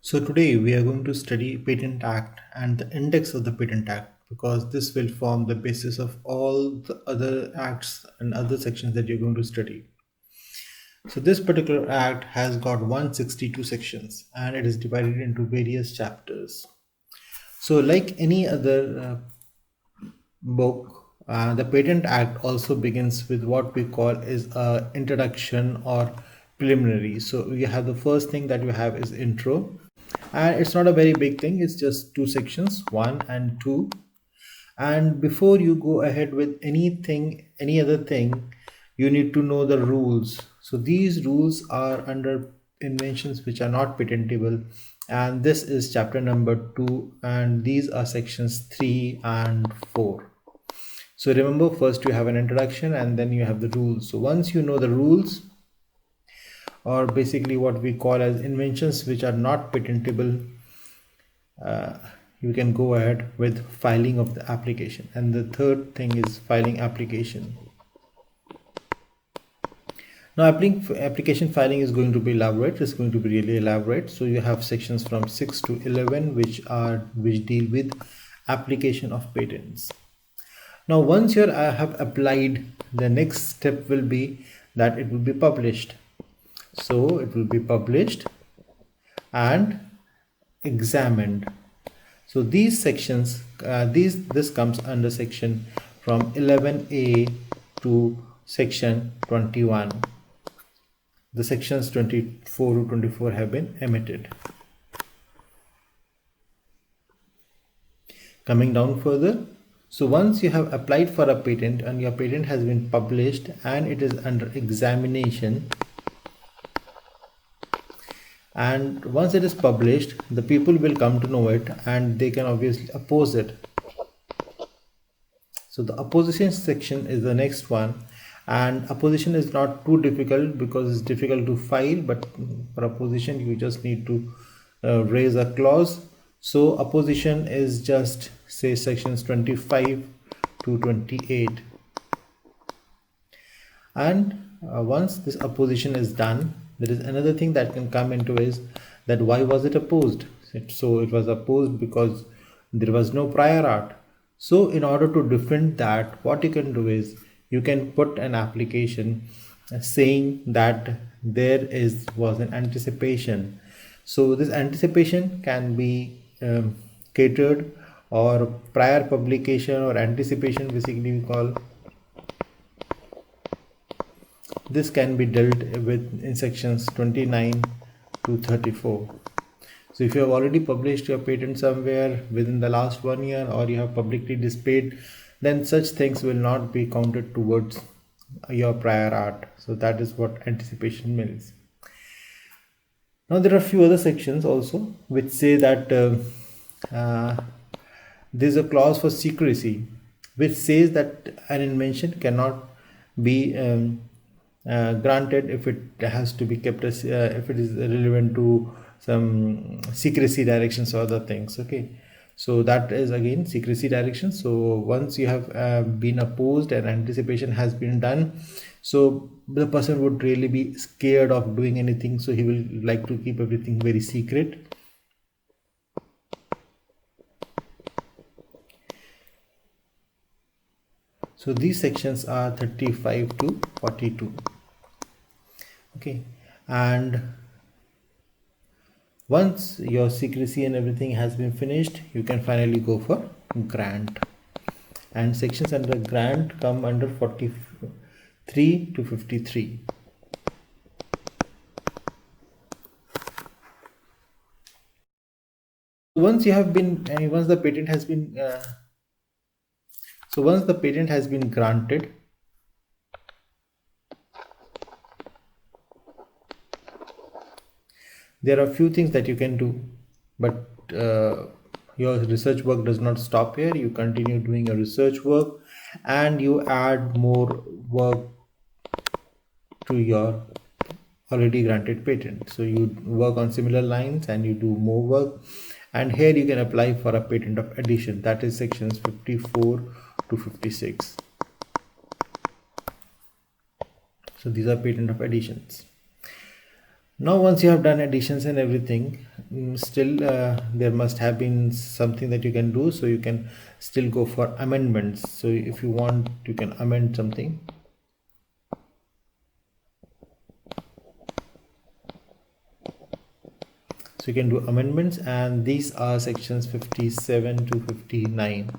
So today we are going to study Patent Act and the index of the Patent Act because this will form the basis of all the other acts and other sections that you're going to study. So this particular act has got 162 sections and it is divided into various chapters. So like any other book, the Patent Act also begins with what we call is a introduction or preliminary. So you have the first thing that you have is intro, and it's not a very big thing. It's just two sections, one and two. And before you go ahead with anything, any other thing, you need to know the rules. So these rules are under inventions which are not patentable, and this is chapter number 2, and these are sections 3 and 4. So remember, first you have an introduction and then you have the rules. So once you know the rules, or basically what we call as inventions which are not patentable, you can go ahead with filing of the application. And the third thing is filing application. Now application filing is going to be elaborate. It's going to be really elaborate. So you have sections from 6 to 11 which deal with application of patents. Now once you have applied, the next step will be that it will be published. So it will be published and examined. So these sections, this comes under section from 11A to section 21. The sections 24 to 24 have been omitted. Coming down further, so once you have applied for a patent and your patent has been published and it is under examination, and once it is published, the people will come to know it and they can obviously oppose it. So the opposition section is the next one, and opposition is not too difficult because it's difficult to file, but for opposition you just need to raise a clause. So opposition is just say sections 25 to 28, and once this opposition is done, there is another thing that can come into is that why was it opposed. So it was opposed because there was no prior art. So in order to defend that, what you can do is you can put an application saying that there was an anticipation. So this anticipation can be catered, or prior publication or anticipation basically we call. This can be dealt with in sections 29 to 34. So if you have already published your patent somewhere within the last 1 year, or you have publicly displayed, then such things will not be counted towards your prior art. So that is what anticipation means. Now there are a few other sections also which say that there is a clause for secrecy which says that an invention cannot be granted if it has to be kept as if it is relevant to some secrecy directions or other things. Okay, so that is again secrecy direction. So once you have been opposed and anticipation has been done, so the person would really be scared of doing anything, so he will like to keep everything very secret. So these sections are 35 to 42. Okay, and once your secrecy and everything has been finished, you can finally go for grant. And sections under grant come under 43 to 53. Once the patent has been once the patent has been granted, there are a few things that you can do, but your research work does not stop here. You continue doing your research work and you add more work to your already granted patent. So you work on similar lines and you do more work, and here you can apply for a patent of addition, that is sections 54 to 56. So these are patent of additions. Now once you have done additions and everything, still there must have been something that you can do, so you can still go for amendments. So if you want, you can amend something. So you can do amendments, and these are sections 57 to 59.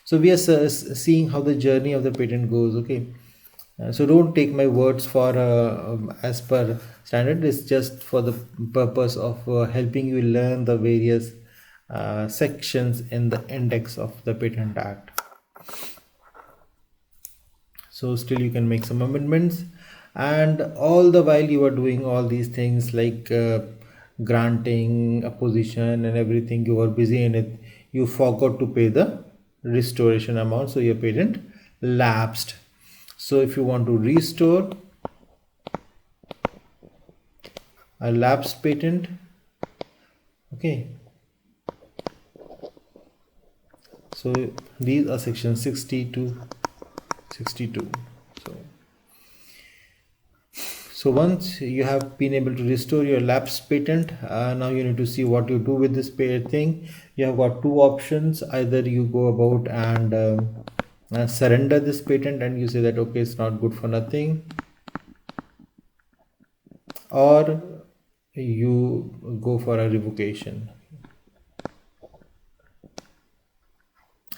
So we are seeing how the journey of the patent goes. Okay, so don't take my words for as per standard. It's just for the purpose of helping you learn the various sections in the index of the Patent Act. So still you can make some amendments, and all the while you are doing all these things like granting opposition and everything, you are busy in it, you forgot to pay the restoration amount, so your patent lapsed. So if you want to restore a lapsed patent, okay, so these are section 60 to 62. So once you have been able to restore your lapsed patent, now you need to see what you do with this thing. You have got two options. Either you go about and surrender this patent and you say that okay, it's not good for nothing, or you go for a revocation.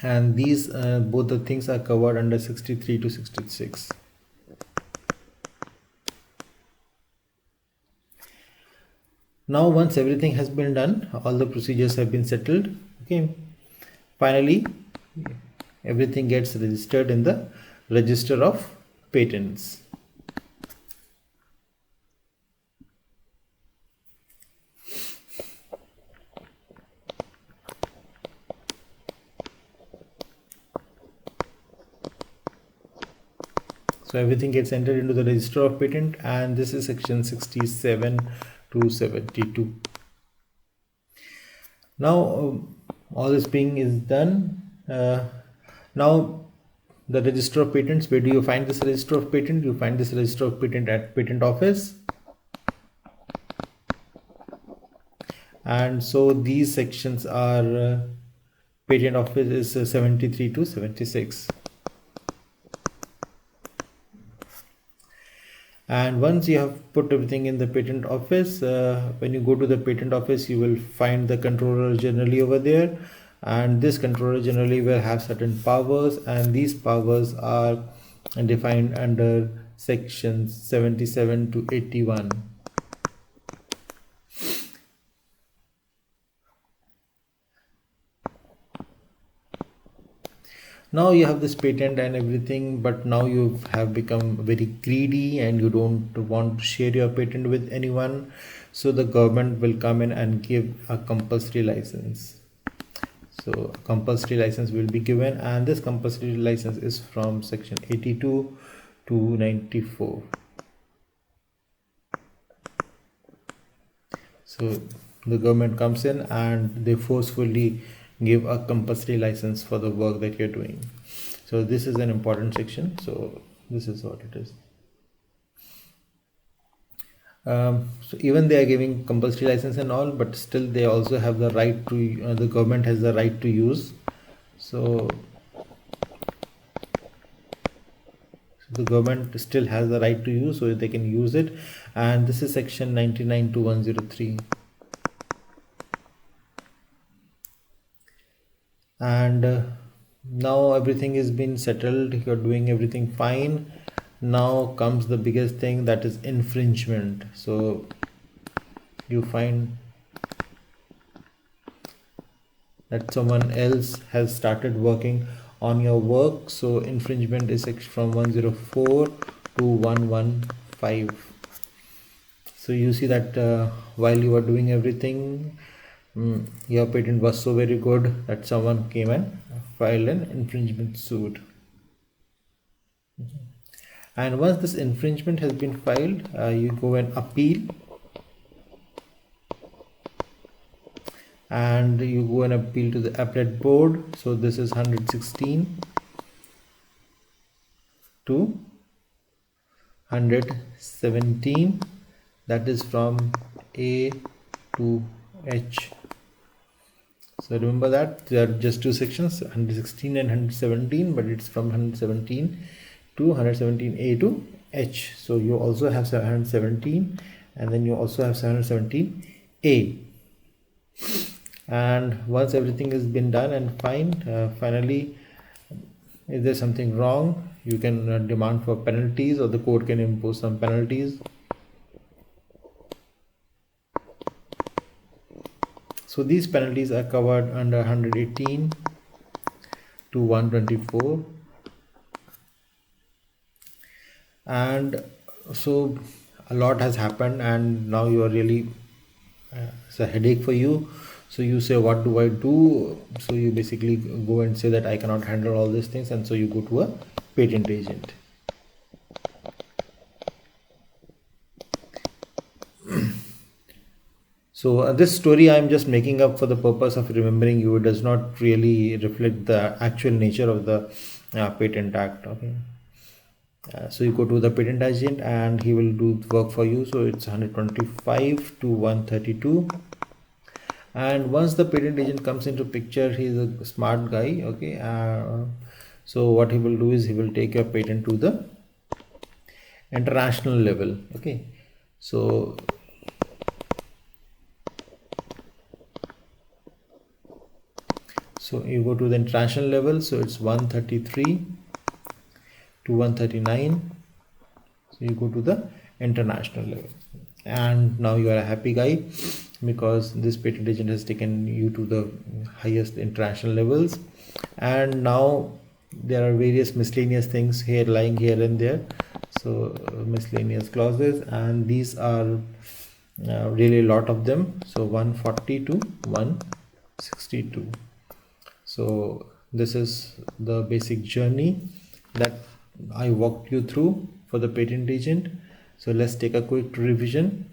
And these both the things are covered under 63 to 66. Now once everything has been done, all the procedures have been settled, okay, finally everything gets registered in the register of patents. So everything gets entered into the register of patent, and this is section 67 to 72. Now all this being is done, now the register of patents, where do you find this register of patent? You find this register of patent at patent office. And so these sections are patent office is 73 to 76. And once you have put everything in the patent office, when you go to the patent office, you will find the controller generally over there, and this controller generally will have certain powers, and these powers are defined under sections 77 to 81. Now you have this patent and everything, but now you have become very greedy and you don't want to share your patent with anyone, so the government will come in and give a compulsory license. So a compulsory license will be given, and this compulsory license is from section 82 to 94. So the government comes in and they forcefully give a compulsory license for the work that you're doing. So this is an important section. So this is what it is. So even they are giving compulsory license and all, but still they also have the right to, the government has the right to use. So the government still has the right to use, so they can use it. And this is section 99 to 103. And now everything is been settled, you're doing everything fine. Now comes the biggest thing, that is infringement. So you find that someone else has started working on your work, so infringement is from 104 to 115. So you see that while you were doing everything, your patent was so very good that someone came and filed an infringement suit. And once this infringement has been filed, you go and appeal, and you go and appeal to the appellate board. So this is 116 to 117. that is from A to H. So remember that there are just two sections, 116 and 117, but it's from 117 to 117A to H. So you also have 717, and then you also have 717A. And once everything has been done and fine, finally, if there's something wrong, you can demand for penalties, or the court can impose some penalties. So these penalties are covered under 118 to 124. And so a lot has happened, and now you are really it's a headache for you. So you say, what do I do? So you basically go and say that I cannot handle all these things, and so you go to a patent agent. So this story I am just making up for the purpose of remembering you. It does not really reflect the actual nature of the Patent Act. Okay. So you go to the patent agent and he will do work for you. So it's 125 to 132. And once the patent agent comes into picture, he is a smart guy. Okay. So what he will do is he will take your patent to the international level. Okay. So you go to the international level. So it's 133 to 139. So you go to the international level, and now you are a happy guy because this patent agent has taken you to the highest international levels. And now there are various miscellaneous things here lying here and there. So miscellaneous clauses, and these are really a lot of them. So 140 to 162. So this is the basic journey that I walked you through for the patent agent. So let's take a quick revision.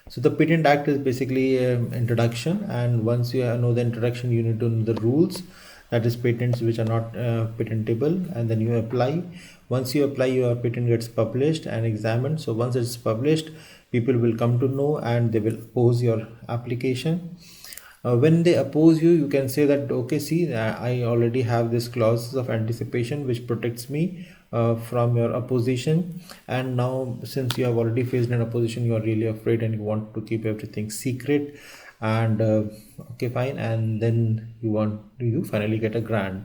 So the Patent Act is basically an introduction, and once you know the introduction, you need to know the rules, that is patents which are not patentable, and then you apply. Once you apply, your patent gets published and examined. So once it's published, people will come to know and they will oppose your application. When they oppose you, you can say that, okay, see, I already have this clause of anticipation which protects me from your opposition, and now since you have already faced an opposition, you are really afraid and you want to keep everything secret. And okay, fine, and then you finally get a grant.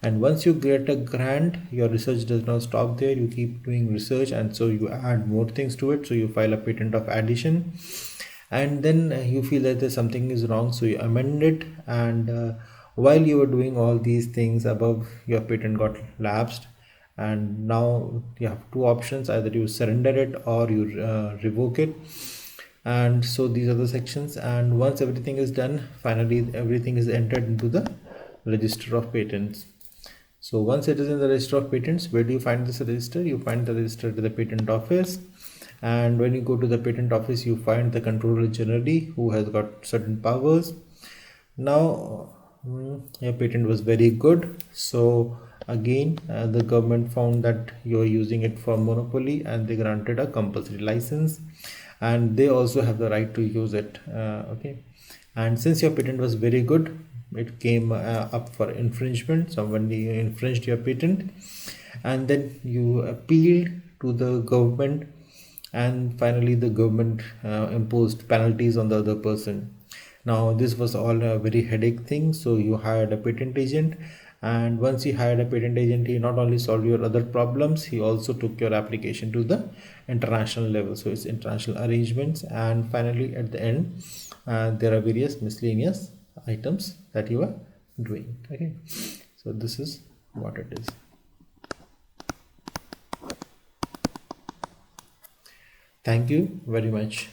And once you get a grant, your research does not stop there. You keep doing research, and so you add more things to it. So you file a patent of addition, and then you feel that there's something is wrong, so you amend it. And while you were doing all these things above, your patent got lapsed, and now you have two options: either you surrender it or you revoke it. And so these are the sections, and once everything is done, finally everything is entered into the register of patents. So once it is in the register of patents, where do you find this register? You find the register at the patent office. And when you go to the patent office, you find the controller generally, who has got certain powers. Now your patent was very good, so again the government found that you are using it for monopoly, and they granted a compulsory license, and they also have the right to use it. Okay, and since your patent was very good, it came up for infringement. Somebody infringed your patent, and then you appealed to the government, and finally the government imposed penalties on the other person. Now this was all a very headache thing, so you hired a patent agent, and once you hired a patent agent, he not only solved your other problems, he also took your application to the international level. So it's international arrangements, and finally at the end there are various miscellaneous items that you are doing. Okay, so this is what it is. Thank you very much.